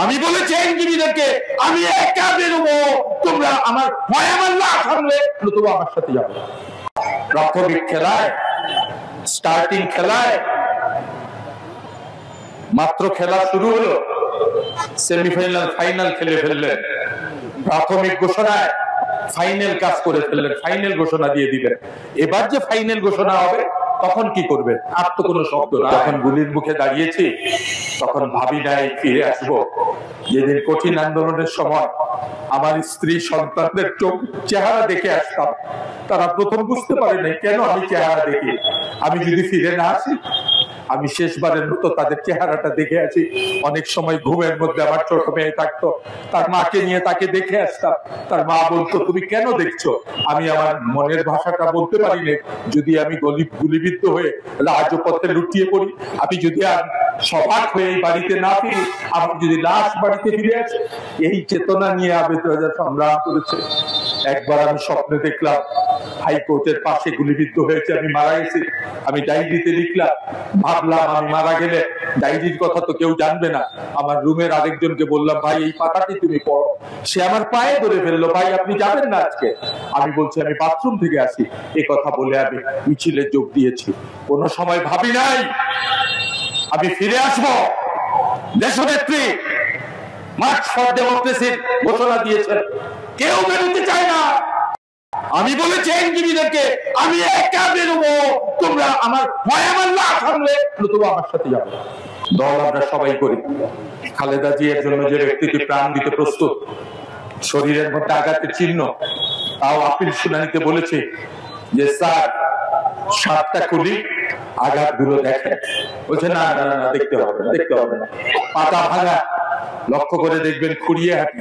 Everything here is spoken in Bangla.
আমি বলেছি আইনজীবীদেরকে আমি একা বেরোবো, তোমরা আমার ভয় আমার না থামলে নতুবা আমার সাথে যাবে। প্রাথমিক খেলায়, স্টার্টিং খেলায় মাত্র খেলা শুরু হলো, সেমিফাইনাল ফাইনাল খেলে ফেললেন। প্রাথমিক ঘোষণায় ফাইনাল কাজ করে ফেললেন, ফাইনাল ঘোষণা দিয়ে দিলেন। এবার যে ফাইনাল ঘোষণা হবে তখন কি করবে? আর তো কোনো শব্দ না। যখন গুলির মুখে দাঁড়িয়েছি তখন ভাবি নাই ফিরে আসবো। যেদিন কঠিন আন্দোলনের সময় আমার স্ত্রী সন্তানদের চোখ চেহারা দেখে আসতাম, তারা প্রথম বুঝতে পারেনি কেন আমি চেহারা দেখি। আমি যদি ফিরে না আসি, আমি শেষবারের মতো তাদের চেহারাটা দেখে আছি। অনেক সময় ঘুমের মধ্যে আমার ছোট মেয়ে থাকতো, তার মাকে নিয়ে তাকে দেখে আসতাম। তার মা বলতো, তুমি কেন দেখছো? আমি আমার মনের ভাষাটা বলতে পারিনি। যদি আমি গুলিবিদ্ধ হয়ে রাজপথে লুটিয়ে পড়ি, আমি যদি আর সবাক হয়ে এই বাড়িতে না ফিরি, আমার যদি লাশ বাড়িতে ফিরে আসে, এই চেতনা নিয়ে আবেদন সংগ্রাম করেছে। একবার আমি স্বপ্নে দেখলাম হাইকোর্টের পাশে গুলিবিদ্ধ হয়েছে, আমি মারা গেছি। আমি ডায়েরিতে লিখলাম, ভাবলাম আমি মারা গেলে ডায়েরির কথা তো কেউ জানবে না। আমার রুমের আরেকজনকে বললাম, ভাই এই পাতাটি তুমি পড়ো। সে আমার পায়ে ধরে ফেললো, ভাই আপনি যাবেন না আজকে? আমি বলছি আমি বাথরুম থেকে আসি। এ কথা বলে আমি মিছিলে যোগ দিয়েছি। কোনো সময় ভাবি নাই আমি ফিরে আসবো। দেশনেত্রী মার্চ ফর ডেমোক্রেসির ঘোষণা দিয়েছেন, কেউ বেরোতে চায় না। আমি বলেছি আইনজীবীদেরকে আমি একা বেরোবো, তোমরা আমার ভয় আমার না থামলে নতুবা আমার সাথে যাবে। দল আমরা সবাই করি। খালেদা জিয়ার জন্য যে ব্যক্তিটি প্রাণ দিতে প্রস্তুত, শরীরের মধ্যে আঘাতের চিহ্ন, তাও আপিল শুনানিতে বলেছে যে স্যার 7টা কুলি আঘাত গুলো দেখেন। বলছে না না না দেখতে হবে না, দেখতে হবে না। পাতা ভাঙা, লক্ষ্য করে দেখবেন খুঁড়িয়ে হাঁটি।